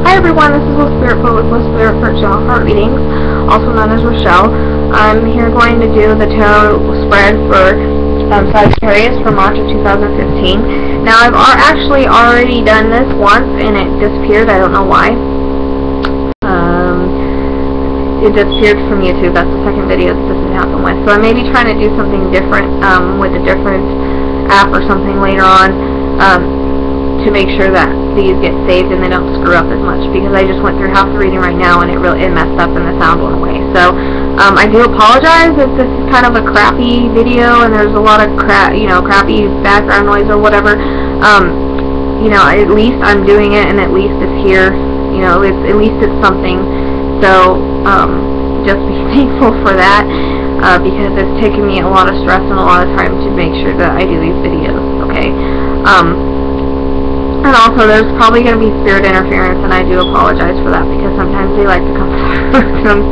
Hi everyone, this is Will Spiritfoot with Will Spiritfoot General Heart Readings, also known as Rochelle. I'm here going to do the tarot spread for Sagittarius for March of 2015. Now I've actually already done this once and it disappeared. I don't know why. It disappeared from YouTube. That's the second video that this has happened with. So I may be trying to do something different with a different app or something later on. To make sure that these get saved and they don't screw up as much, because I just went through half the reading right now and it messed up and the sound went away. So I do apologize if this is kind of a crappy video and there's a lot of crappy background noise or whatever. At least I'm doing it and at least it's here. At least it's something. So just be thankful for that, because it's taken me a lot of stress and a lot of time to make sure that I do these videos. Okay. And also, there's probably going to be spirit interference, and I do apologize for that, because sometimes they like to come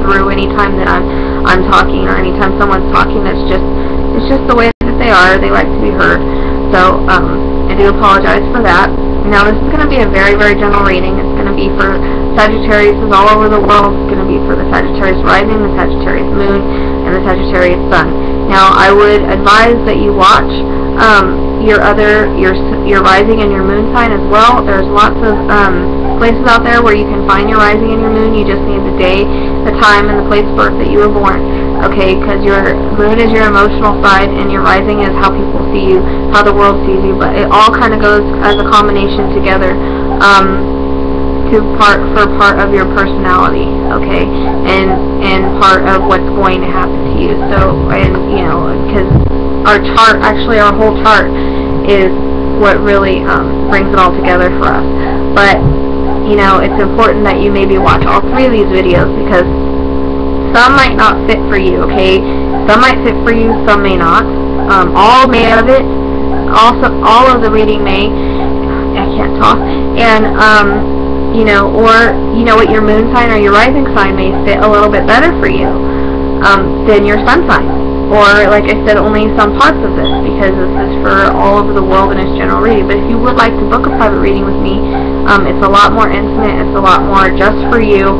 through anytime that I'm talking, or anytime someone's talking. It's just the way that they are. They like to be heard. So I do apologize for that. Now, this is going to be a very, very general reading. It's going to be for Sagittarius all over the world. It's going to be for the Sagittarius rising, the Sagittarius moon, and the Sagittarius sun. Now, I would advise that you watch your rising and your moon sign as well. There's lots of places out there where you can find your rising and your moon. You just need the day, the time, and the place of birth that you were born. Okay, because your moon is your emotional side and your rising is how people see you, how the world sees you. But it all kind of goes as a combination together for part of your personality. Okay, and part of what's going to happen to you. So, because our chart, actually our whole chart, is what really brings it all together for us. But it's important that you maybe watch all three of these videos, because some might not fit for you. Okay, some might fit for you, some may not. All may of it, also all of the reading may. I can't talk. And what your moon sign or your rising sign may fit a little bit better for you than your sun sign. Or, like I said, only some parts of this, because this is for all over the world and it's general reading. But if you would like to book a private reading with me, it's a lot more intimate, it's a lot more just for you.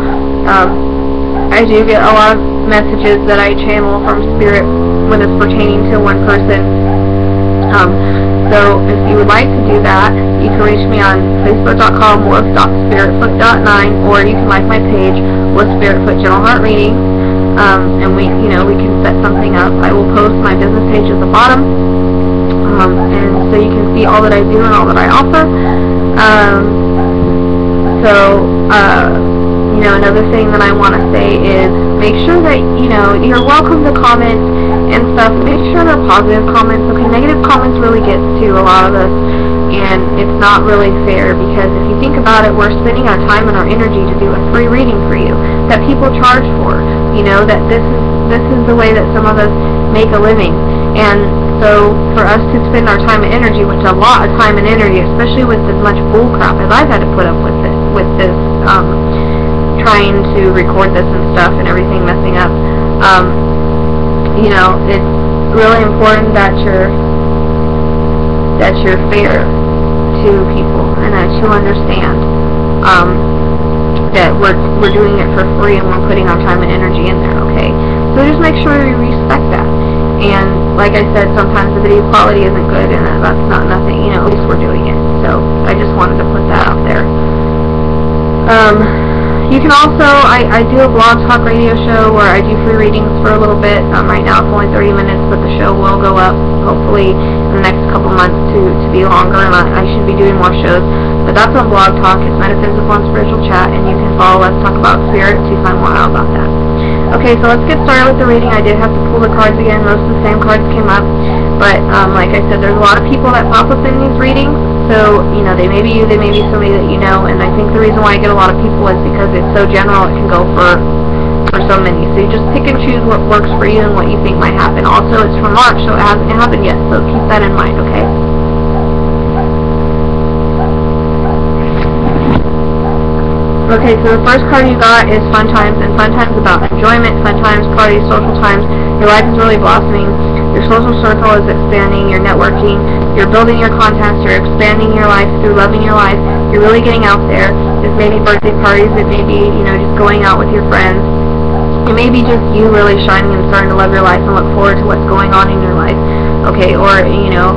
I do get a lot of messages that I channel from Spirit when it's pertaining to one person. So if you would like to do that, you can reach me on facebook.com/spiritfoot.9, or you can like my page, with Spiritfoot General Heart Reading. And we can set something up. I will post my business page at the bottom, and so you can see all that I do and all that I offer. Another thing that I want to say is make sure that you're welcome to comment and stuff. Make sure they're positive comments. Okay, negative comments really get to a lot of us, and it's not really fair, because if you think about it, we're spending our time and our energy to do a free reading for you that people charge for. That this is the way that some of us make a living. And so for us to spend our time and energy, which is a lot of time and energy, especially with as much bull crap as I've had to put up with this trying to record this and stuff and everything messing up, it's really important that you're fair to people, and that you understand that we're doing it for free and we're putting our time and energy in there. Okay, so just make sure you respect that. And like I said, sometimes the video quality isn't good, and that's not nothing. At least we're doing it. So I just wanted to put that out there. You can also, I do a blog talk radio show where I do free readings for a little bit. Right now it's only 30 minutes, but the show will go up hopefully in the next couple months to be longer, and I should be doing more shows. But that's on Blog Talk. It's Metaphysical and Spiritual Chat, and you can follow Let's Talk About Spirit to find more out about that. Okay, so let's get started with the reading. I did have to pull the cards again. Most of the same cards came up. But, like I said, there's a lot of people that pop up in these readings. So, they may be you, they may be somebody that you know. And I think the reason why I get a lot of people is because it's so general, it can go for so many. So you just pick and choose what works for you and what you think might happen. Also, it's from March, so it hasn't happened yet. So keep that in mind, okay? Okay, so the first card you got is Fun Times, and Fun Times is about enjoyment, fun times, parties, social times. Your life is really blossoming. Your social circle is expanding. You're networking. You're building your contacts. You're expanding your life through loving your life. You're really getting out there. This maybe birthday parties, it may be, you know, just going out with your friends. It may be just you really shining and starting to love your life and look forward to what's going on in your life, okay? Or, you know,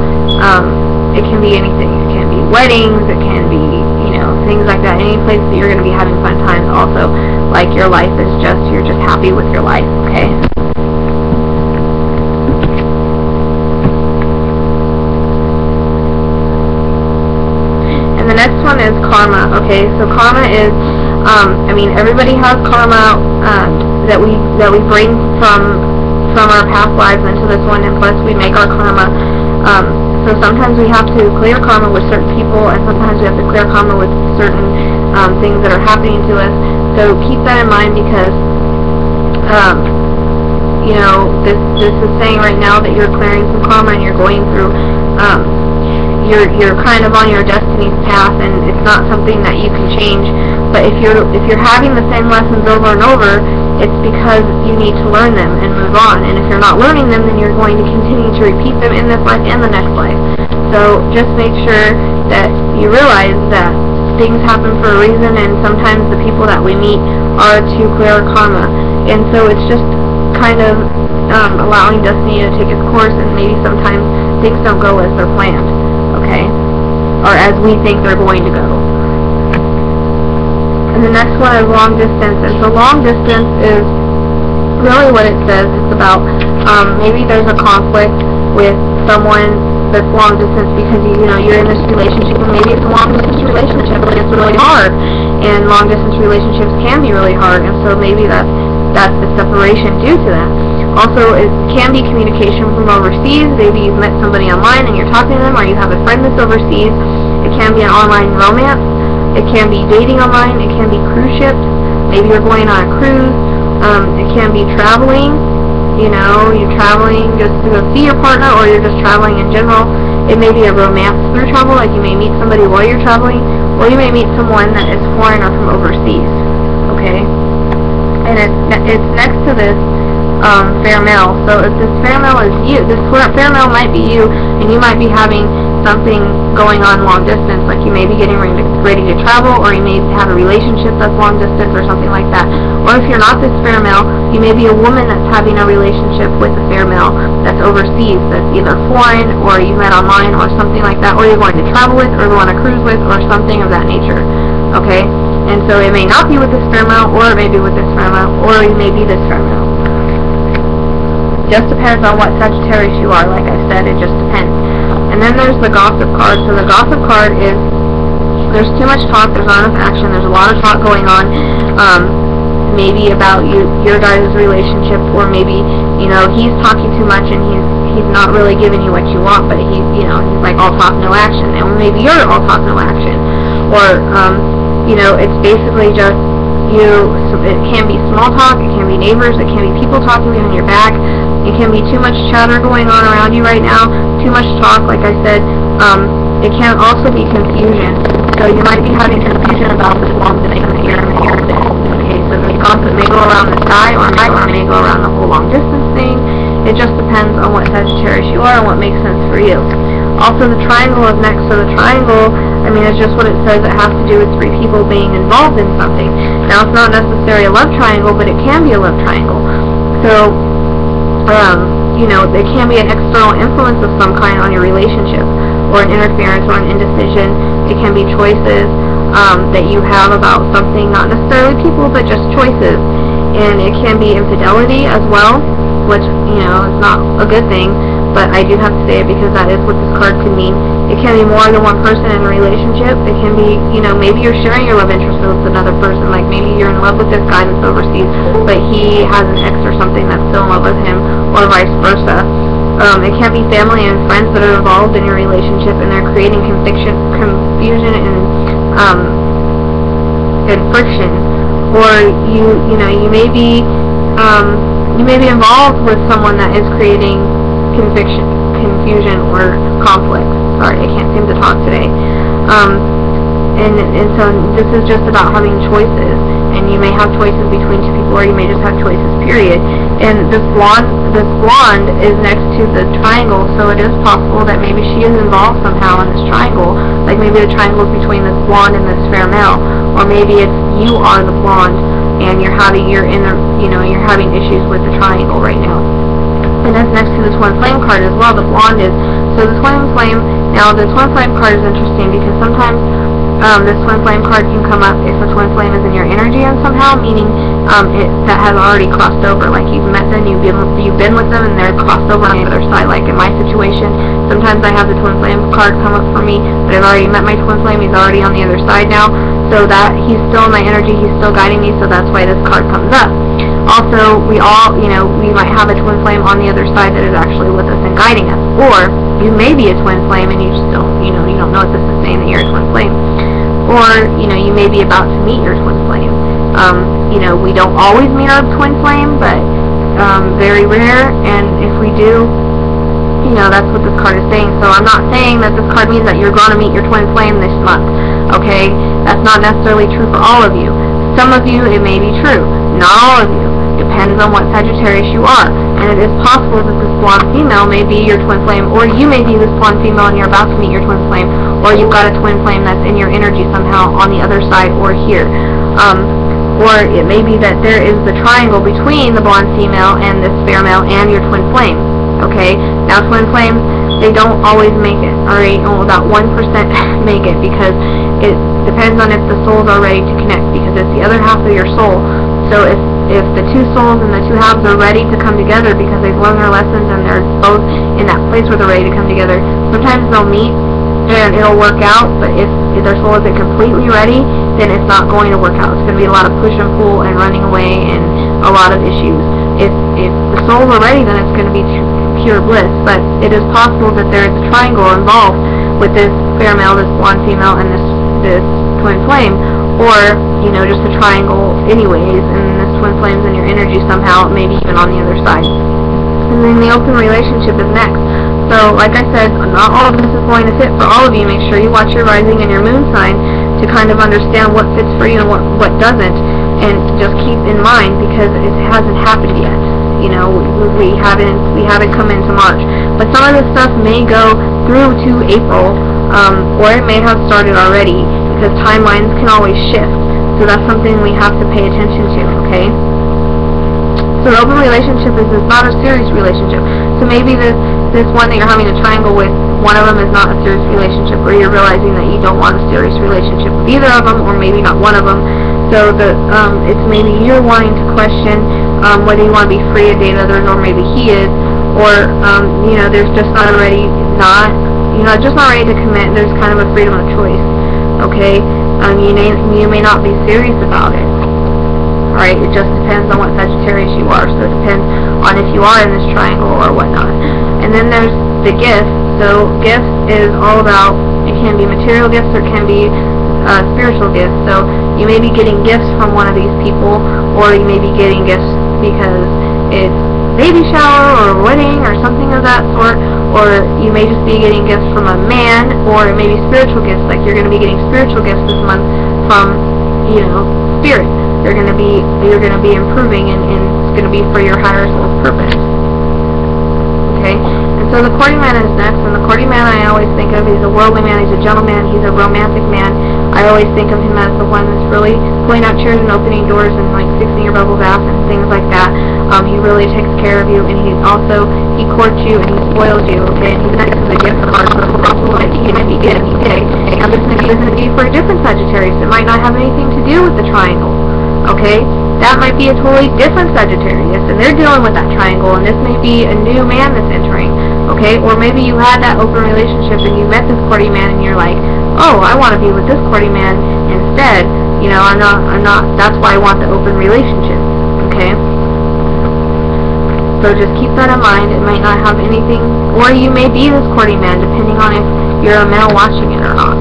it can be anything. It can be weddings, it can be, you know, things like that. Any place that you're going to be having fun times also, like your life is just, you're just happy with your life, okay? And the next one is karma, okay? So karma is, I mean, everybody has karma, that we bring from our past lives into this one, and plus we make our karma. So sometimes we have to clear karma with certain people, and sometimes we have to clear karma with certain things that are happening to us. So keep that in mind, because you know, this is saying right now that you're clearing some karma and you're going through, you're kind of on your destiny's path, and it's not something that you can change. But if you're having the same lessons over and over, it's because you need to learn them and move on. And if you're not learning them, then you're going to continue to repeat them in this life and the next life. So just make sure that you realize that things happen for a reason, and sometimes the people that we meet are to clear karma. And so it's just kind of allowing destiny to take its course, and maybe sometimes things don't go as they're planned, okay? Or as we think they're going to go. And the next one is long distance. And so long distance is really what it says. It's about maybe there's a conflict with someone that's long distance because you know you're in this relationship, and maybe it's a long distance relationship and it's really hard. And long distance relationships can be really hard, and so maybe that's the separation due to that. Also, it can be communication from overseas. Maybe you've met somebody online and you're talking to them, or you have a friend that's overseas. It can be an online romance. It can be dating online. It can be cruise ships. Maybe you're going on a cruise. It can be traveling. You know, you're traveling just to go see your partner, or you're just traveling in general. It may be a romance through travel, like you may meet somebody while you're traveling, or you may meet someone that is foreign or from overseas. Okay? And it's next to this fair male. So if this fair male is you, this fair male might be you, and you might be having something going on long distance, like you may be getting ready to travel, or you may have a relationship that's long distance or something like that. Or if you're not this fair male, you may be a woman that's having a relationship with a fair male that's overseas, that's either foreign, or you met online, or something like that, or you're going to travel with, or go on a cruise with, or something of that nature. Okay? And so it may not be with this fair male, or it may be with this fair male, or you may be this fair male. Just depends on what Sagittarius you are. Like I said, it just depends. And then there's the gossip card. So the gossip card is, there's too much talk, there's not enough action, there's a lot of talk going on, maybe about your guys' relationship, or maybe, you know, he's talking too much and he's not really giving you what you want, but he's like all talk, no action. And maybe you're all talk, no action. Or, you know, it's basically just it can be small talk, it can be neighbors, it can be people talking behind your back, it can be too much chatter going on around you right now, too much talk, like I said. It can also be confusion. So you might be having confusion about this long distance here and here and this. Okay, so the gossip may go around the sky, or it may go around the whole long distance thing. It just depends on what Sagittarius you are and what makes sense for you. Also, the triangle is next. So the triangle, I mean, it's just what it says. It has to do with three people being involved in something. Now, it's not necessarily a love triangle, but it can be a love triangle. So, you know, there can be an external influence of some kind on your relationship, or an interference, or an indecision. It can be choices that you have about something, not necessarily people, but just choices. And it can be infidelity as well, which, you know, is not a good thing, but I do have to say it because that is what this card could mean. It can be more than one person in a relationship. It can be, you know, maybe you're sharing your love interest with another person, like maybe you're in love with this guy that's overseas, but he has an ex or something that's still in love with him, or vice versa. It can be family and friends that are involved in your relationship, and they're creating confusion and friction. Or you may be involved with someone that is creating confusion or conflict. Sorry, I can't seem to talk today. And so this is just about having choices, and you may have choices between two people, or you may just have choices, period. And this blonde is next to the triangle, so it is possible that maybe she is involved somehow in this triangle. Like maybe the triangle is between this blonde and this fair male, or maybe it's you are the blonde, and you're having you're having issues with the triangle right now. And that's next to the twin flame card as well. The blonde is, so the twin flame, now the twin flame card is interesting because sometimes this twin flame card can come up if a twin flame is in your energy and somehow, meaning that has already crossed over, like you've met them, you've been with them, and they're crossed over on the other side. Like in my situation, sometimes I have the twin flame card come up for me, but I've already met my twin flame, he's already on the other side now, so that he's still in my energy, he's still guiding me, so that's why this card comes up. Also, we all, we might have a twin flame on the other side that is actually with us and guiding us. Or, you may be a twin flame and you just don't, you don't know if this is saying that you're a twin flame. Or, you may be about to meet your twin flame. We don't always meet our twin flame, but very rare, and if we do, that's what this card is saying. So I'm not saying that this card means that you're going to meet your twin flame this month, okay? That's not necessarily true for all of you. Some of you, it may be true. Not all of you. Depends on what Sagittarius you are. And it is possible that this blonde female may be your twin flame, or you may be this blonde female and you're about to meet your twin flame, or you've got a twin flame that's in your energy somehow on the other side or here. Or it may be that there is the triangle between the blonde female and this fair male and your twin flame. Okay? Now twin flames, they don't always make it. Alright? Only about 1% make it, because it depends on if the souls are ready to connect, because it's the other half of your soul. So if the two souls and the two halves are ready to come together because they've learned their lessons and they're both in that place where they're ready to come together, sometimes they'll meet and it'll work out, but if their soul isn't completely ready, then it's not going to work out. It's going to be a lot of push and pull and running away and a lot of issues. If the souls are ready, then it's going to be pure bliss, but it is possible that there is a triangle involved with this fair male, this blonde female, and this twin flame, or, just a triangle anyways, and this twin flame's in your energy somehow, maybe even on the other side. And then the open relationship is next. So, like I said, not all of this is going to fit for all of you. Make sure you watch your rising and your moon sign to kind of understand what fits for you and what doesn't. And just keep in mind, because it hasn't happened yet. We haven't come into March. But some of this stuff may go through to April, or it may have started already, because timelines can always shift. So that's something we have to pay attention to, okay? So an open relationship is not a serious relationship. So maybe this one that you're having a triangle with, one of them is not a serious relationship, or you're realizing that you don't want a serious relationship with either of them, or maybe not one of them. So it's maybe you're wanting to question whether you want to be free to date others, or maybe he is, or there's just not ready to commit. There's kind of a freedom of choice. Okay, you may not be serious about it. Alright, it just depends on what Sagittarius you are. So it depends on if you are in this triangle or whatnot. And then there's the gifts. So gifts is all about, it can be material gifts or it can be spiritual gifts. So you may be getting gifts from one of these people, or you may be getting gifts because it's baby shower or a wedding or something of that sort, or you may just be getting gifts from a man, or it may be spiritual gifts, like you're going to be getting spiritual gifts this month from, spirit. You're going to be improving, and it's going to be for your higher soul's purpose. Okay? And so the courting man is next, and the courting man I always think of, he's a worldly man, he's a gentleman, he's a romantic man. I always think of him as the one that's really pulling out chairs and opening doors and like fixing your bubble bath and things like that. He really takes care of you, and he courts you and he spoils you, okay? And he's next to the gift card, so it's possible that he may be getting today. Now this maybe isn't be for a different Sagittarius. It might not have anything to do with the triangle, okay? That might be a totally different Sagittarius, and they're dealing with that triangle, and this may be a new man that's entering, okay? Or maybe you had that open relationship and you met this courting man and you're like, oh, I want to be with this courting man instead. I'm not, that's why I want the open relationship, okay? So just keep that in mind. It might not have anything, or you may be this courting man, depending on if you're a male watching it or not.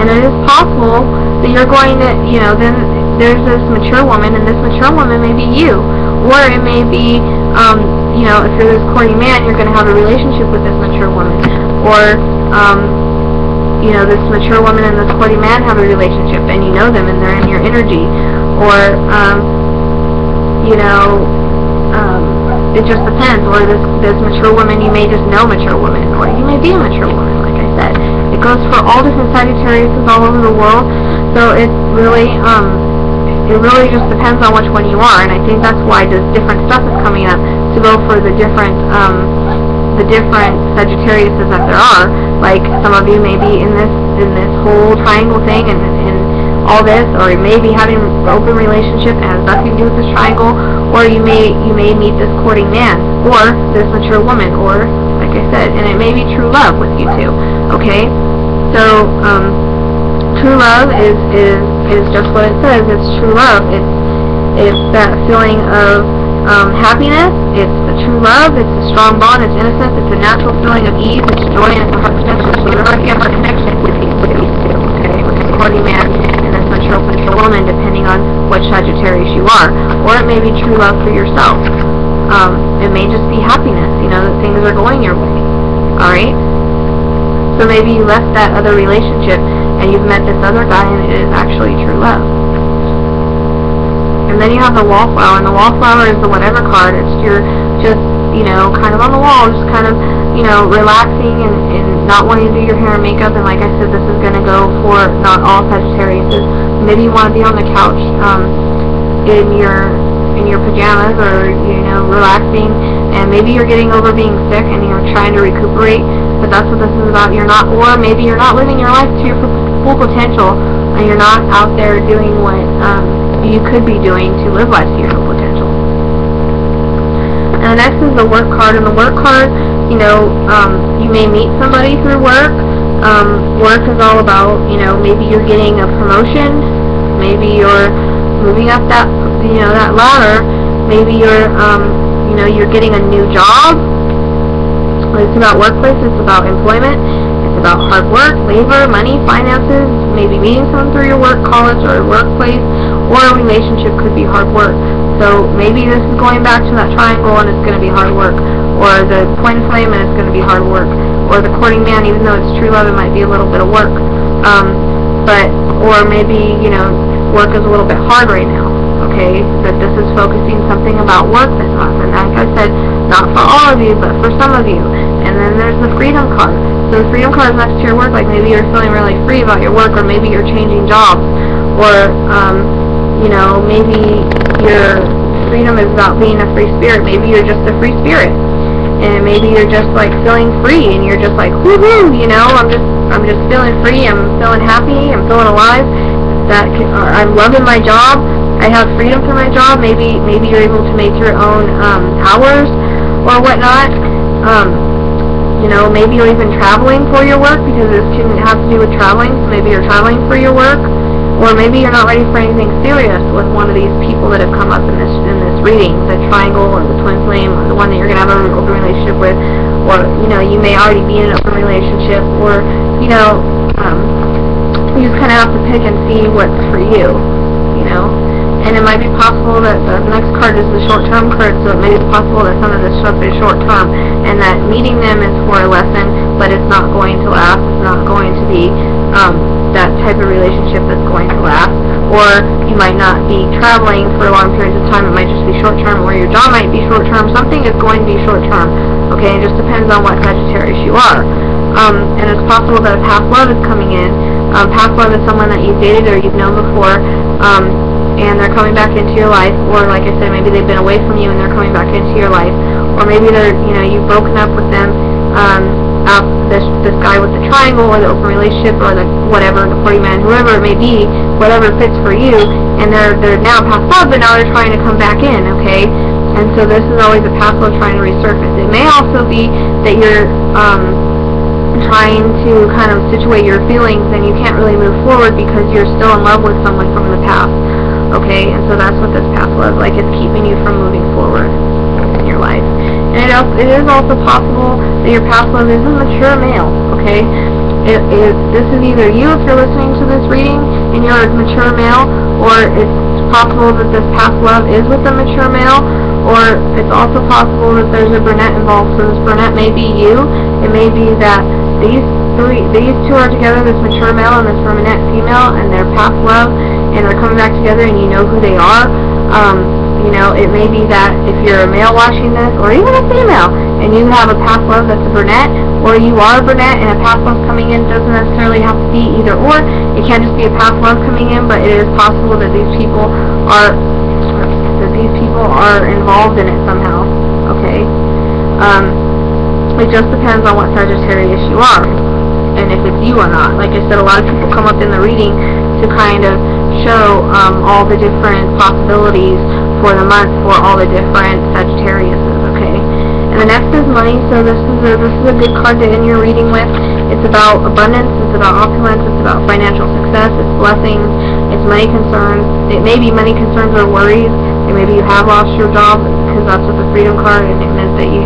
And it is possible that you're going to, then there's this mature woman, and this mature woman may be you. Or it may be, if you're this courting man, you're going to have a relationship with this mature woman. Or, this mature woman and this courting man have a relationship, and you know them, and they're in your energy. Or, it just depends. Or this mature woman, you may just know mature woman, or you may be a mature woman, like I said. It goes for all different Sagittariuses all over the world. So it really just depends on which one you are, and I think that's why this different stuff is coming up, to go for the different Sagittariuses that there are. Like, some of you may be in this whole triangle thing and all this, or you may be having an open relationship and has nothing to do with this triangle, or you may meet this courting man, or this mature woman, or, like I said, and it may be true love with you two, okay? So, true love is just what it says. It's true love. It's that feeling of happiness. It's the true love. It's a strong bond. It's innocence. It's a natural feeling of ease. It's joy, and it's a heart connection. So there might be a heart connection with these two, okay? With this courting man and this mature woman, depending on what Sagittarius you are. Or it may be true love for yourself. It may just be happiness, that things are going your way. Alright? So maybe you left that other relationship and you've met this other guy and it is actually true love. And then you have the wallflower, and the wallflower is the whatever card. It's you're just, kind of on the wall, just kind of, relaxing and not wanting to do your hair and makeup. And like I said, this is going to go for not all Sagittarius. Maybe you want to be on the couch in your pajamas, or, relaxing, and maybe you're getting over being sick and you're trying to recuperate, but that's what this is about. Or maybe you're not living your life to your full potential, and you're not out there doing what you could be doing to live life to your full potential. And next is the work card, and the work card, you may meet somebody through work. Work is all about, maybe you're getting a promotion, maybe you're moving up that ladder, maybe you're getting a new job. It's about workplace, it's about employment, it's about hard work, labor, money, finances, maybe meeting someone through your work, college, or workplace, or a relationship could be hard work. So maybe this is going back to that triangle and it's going to be hard work, or the twin flame and it's going to be hard work, or the courting man, even though it's true love, it might be a little bit of work. Or maybe, work is a little bit hard right now, okay? That this is focusing something about work this month, and like I said, not for all of you, but for some of you. And then there's the freedom card. So the freedom card is next to your work, like maybe you're feeling really free about your work, or maybe you're changing jobs, or, maybe your freedom is about being a free spirit. Maybe you're just a free spirit, and maybe you're just like feeling free, and you're just like, woohoo, I'm just feeling free, I'm feeling happy, I'm feeling alive, I'm loving my job, I have freedom through my job. Maybe you're able to make your own hours or whatnot. Maybe you're even traveling for your work, because this can have to do with traveling. So maybe you're traveling for your work, or maybe you're not ready for anything serious with one of these people that have come up in this reading, the triangle or the twin flame, or the one that you're going to have an open relationship with, or you may already be in an open relationship, or you just kind of have to pick and see what's for you, And it might be possible that the next card is the short-term card, so it may be possible that some of this stuff is short-term, and that meeting them is for a lesson, but it's not going to last. It's not going to be that type of relationship that's going to last. Or you might not be traveling for long periods of time. It might just be short-term, or your job might be short-term. Something is going to be short-term, okay? It just depends on what Sagittarius you are. And it's possible that a past love is coming in. Past love is someone that you've dated or you've known before, and they're coming back into your life, or like I said, maybe they've been away from you and they're coming back into your life, or maybe they're, you've broken up with them, this guy with the triangle, or the open relationship, or the whatever, the party man, whoever it may be, whatever fits for you, and they're now past love, but now they're trying to come back in, okay? And so this is always a past love trying to resurface. It may also be that you're trying to kind of situate your feelings, and you can't really move forward because you're still in love with someone from the past, okay? And so that's what this past love, like, it's keeping you from moving forward in your life. And it is also possible that your past love is a mature male, okay? This is either you, if you're listening to this reading and you're a mature male, or it's possible that this past love is with a mature male, or it's also possible that there's a brunette involved. So this brunette may be you. It may be that these two are together, this mature male and this brunette female, and they're past love, and they're coming back together, and you know who they are. It may be that if you're a male watching this, or even a female, and you have a past love that's a brunette, or you are a brunette and a past love coming in. Doesn't necessarily have to be either or. It can just be a past love coming in, but it is possible that these people are involved in it somehow. Okay. It just depends on what Sagittarius you are, and if it's you or not. Like I said, a lot of people come up in the reading to kind of show all the different possibilities for the month for all the different Sagittariuses. Okay. And the next is money. So this is a good card to end your reading with. It's about abundance. It's about opulence. It's about financial success. It's blessings. It's money concerns. It may be money concerns or worries. And maybe you have lost your job, because that's what the Freedom card, and it meant that you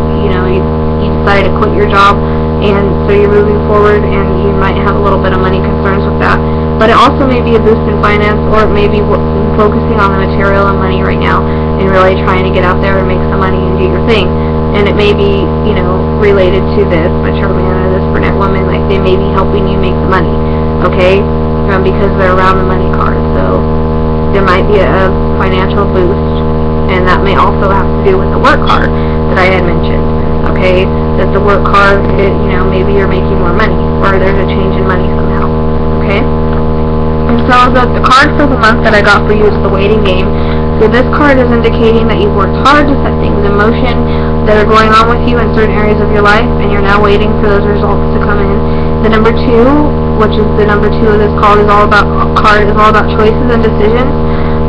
decided to quit your job, and so you're moving forward, and you might have a little bit of money concerns with that. But it also may be a boost in finance, or it may be focusing on the material and money right now, and really trying to get out there and make some money and do your thing. And it may be, related to this mature man or this brunette woman, like they may be helping you make the money, okay? Because they're around the money card, so there might be a financial boost, and that may also have to do with the work card that I had mentioned, okay? That the work card, maybe you're making more money, or there's a change in money somehow, okay? And so the card for the month that I got for you is the waiting game. So this card is indicating that you've worked hard to set things in motion that are going on with you in certain areas of your life, and you're now waiting for those results to come in. The number 2, which is the number 2 of this card, is all about choices and decisions.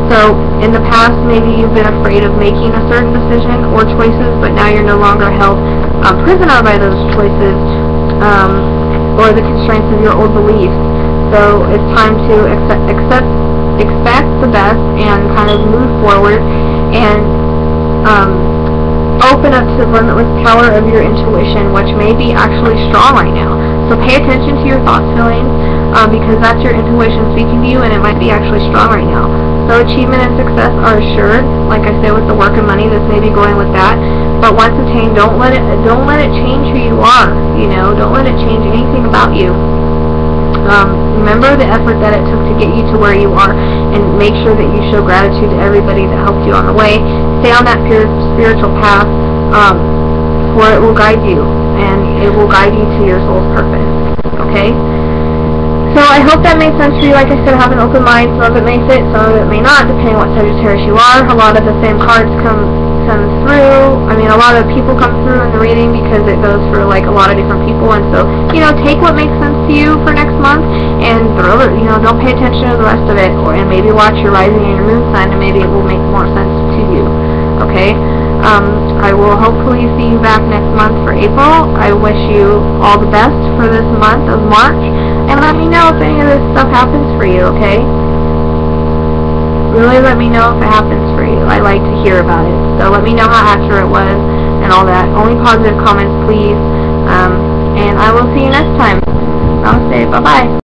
So in the past, maybe you've been afraid of making a certain decision or choices, but now you're no longer held prisoner by those choices or the constraints of your old beliefs. So it's time to expect the best and kind of move forward and open up to the limitless power of your intuition, which may be actually strong right now. So pay attention to your thoughts, feelings, because that's your intuition speaking to you, and it might be actually strong right now. So achievement and success are assured. Like I said, with the work and money, this may be going with that. But once attained, don't let it change who you are. Don't let it change anything about you. Remember the effort that it took to get you to where you are, and make sure that you show gratitude to everybody that helped you on the way. Stay on that pure spiritual path, for it will guide you, and it will guide you to your soul's purpose. Okay? So I hope that made sense for you. Like I said, have an open mind. Some of it may fit, some of it may not, depending on what Sagittarius you are. A lot of the same cards come through. I mean, a lot of people come through in the reading because it goes for like a lot of different people, and so take what makes sense to you for next month, and throw it. Don't pay attention to the rest of it, and maybe watch your rising and your moon sign, and maybe it will make more sense to you. Okay. I will hopefully see you back next month for April. I wish you all the best for this month of March, and let me know if any of this stuff happens for you, okay? Really let me know if it happens for you. I like to hear about it. So let me know how accurate it was and all that. Only positive comments, please. And I will see you next time. Namaste. Bye-bye.